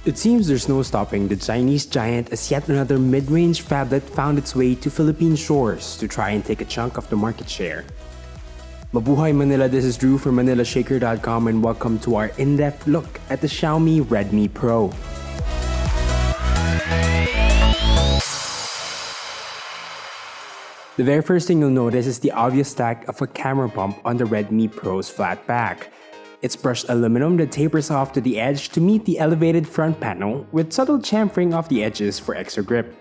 It seems there's no stopping the Chinese giant as yet another mid-range phablet found its way to Philippine shores to try and take a chunk of the market share. Mabuhay Manila, this is Drew from ManilaShaker.com and welcome to our in-depth look at the Xiaomi Redmi Pro. The very first thing you'll notice is the obvious stack of a camera bump on the Redmi Pro's flat back. It's brushed aluminum that tapers off to the edge to meet the elevated front panel with subtle chamfering off the edges for extra grip.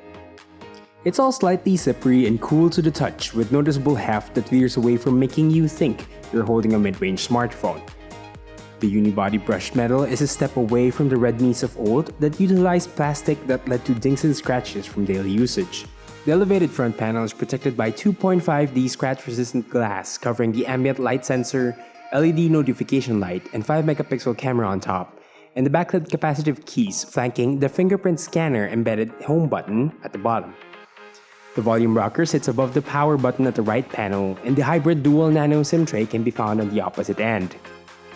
It's all slightly slippery and cool to the touch with noticeable heft that veers away from making you think you're holding a mid-range smartphone. The unibody brushed metal is a step away from the Redmis of old that utilized plastic that led to dings and scratches from daily usage. The elevated front panel is protected by 2.5D scratch-resistant glass covering the ambient light sensor, LED notification light, and 5-megapixel camera on top, and the backlit capacitive keys flanking the fingerprint scanner embedded home button at the bottom. The volume rocker sits above the power button at the right panel, and the hybrid dual nano SIM tray can be found on the opposite end.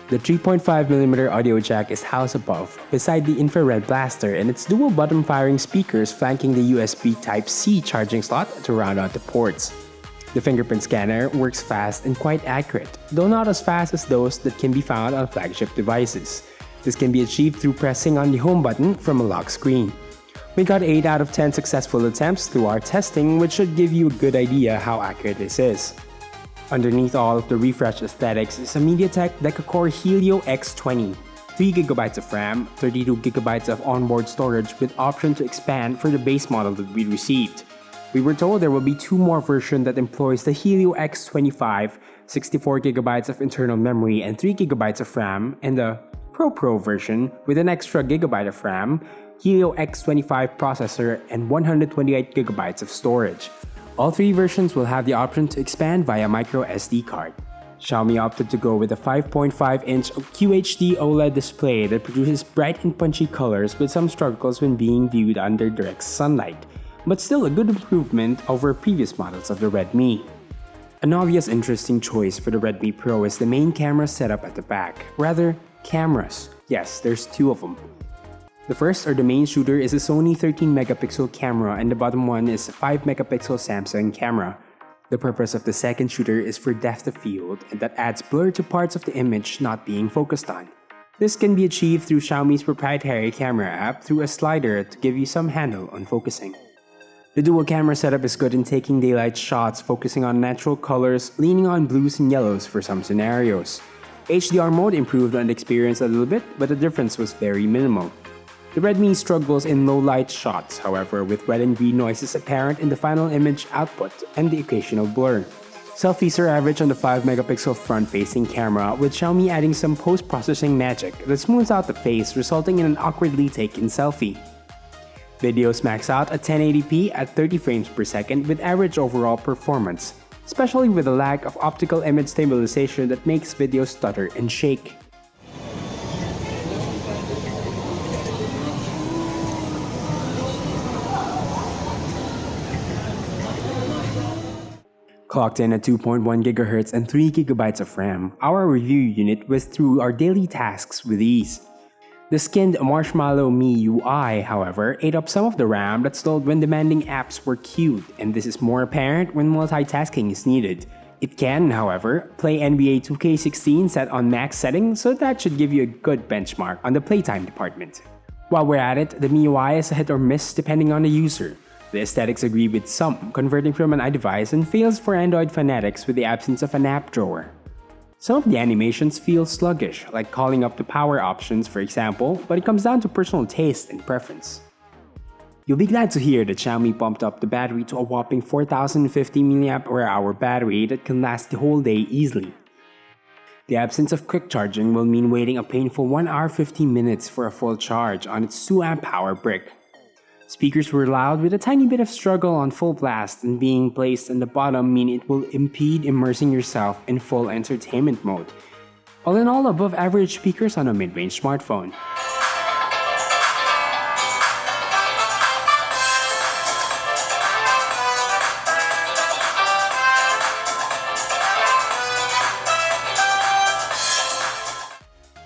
The 3.5mm audio jack is housed above, beside the infrared blaster and its dual bottom firing speakers flanking the USB Type-C charging slot to round out the ports. The fingerprint scanner works fast and quite accurate, though not as fast as those that can be found on flagship devices. This can be achieved through pressing on the home button from a lock screen. We got 8 out of 10 successful attempts through our testing, which should give you a good idea how accurate this is. Underneath all of the refreshed aesthetics is a MediaTek Deca-Core Helio X20, 3GB of RAM, 32GB of onboard storage with option to expand for the base model that we received. We were told there will be 2 more versions that employs the Helio X25, 64GB of internal memory and 3GB of RAM, and the Pro version with an extra gigabyte of RAM, Helio X25 processor, and 128GB of storage. All 3 versions will have the option to expand via micro SD card. Xiaomi opted to go with a 5.5-inch QHD OLED display that produces bright and punchy colors with some struggles when being viewed under direct sunlight, but still a good improvement over previous models of the Redmi. An obvious interesting choice for the Redmi Pro is the main camera setup at the back. Rather, cameras. Yes, there's 2 of them. The first, or the main shooter, is a Sony 13-megapixel camera and the bottom one is a 5-megapixel Samsung camera. The purpose of the second shooter is for depth of field and that adds blur to parts of the image not being focused on. This can be achieved through Xiaomi's proprietary camera app through a slider to give you some handle on focusing. The dual camera setup is good in taking daylight shots, focusing on natural colors, leaning on blues and yellows for some scenarios. HDR mode improved on the experience a little bit, but the difference was very minimal. The Redmi struggles in low light shots, however, with red and green noises apparent in the final image output and the occasional blur. Selfies are average on the 5-megapixel front-facing camera, with Xiaomi adding some post-processing magic that smooths out the face, resulting in an awkwardly taken selfie. Videos max out at 1080p at 30 frames per second with average overall performance, especially with a lack of optical image stabilization that makes videos stutter and shake. Clocked in at 2.1 GHz and 3GB of RAM, our review unit was through our daily tasks with ease. The skinned Marshmallow Me UI, however, ate up some of the RAM that stalled when demanding apps were queued, and this is more apparent when multitasking is needed. It can, however, play NBA 2K16 set on max settings, so that should give you a good benchmark on the playtime department. While we're at it, the MIUI is a hit or miss depending on the user. The aesthetics agree with some, converting from an iDevice, and fails for Android fanatics with the absence of an app drawer. Some of the animations feel sluggish, like calling up the power options for example, but it comes down to personal taste and preference. You'll be glad to hear that Xiaomi bumped up the battery to a whopping 4050 mAh battery that can last the whole day easily. The absence of quick charging will mean waiting a painful 1 hour 15 minutes for a full charge on its 2 amp power brick. Speakers were loud with a tiny bit of struggle on full blast, and being placed on the bottom mean it will impede immersing yourself in full entertainment mode. All in all, above average speakers on a mid-range smartphone.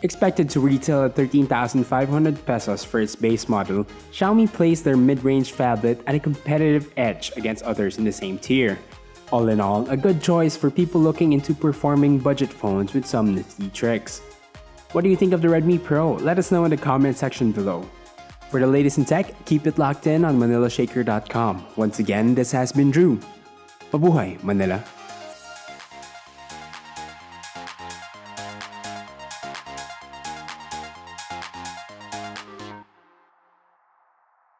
Expected to retail at 13,500 pesos for its base model, Xiaomi placed their mid-range phablet at a competitive edge against others in the same tier. All in all, a good choice for people looking into performing budget phones with some nifty tricks. What do you think of the Redmi Pro? Let us know in the comment section below. For the latest in tech, keep it locked in on ManilaShaker.com. Once again, this has been Drew. Mabuhay, Manila.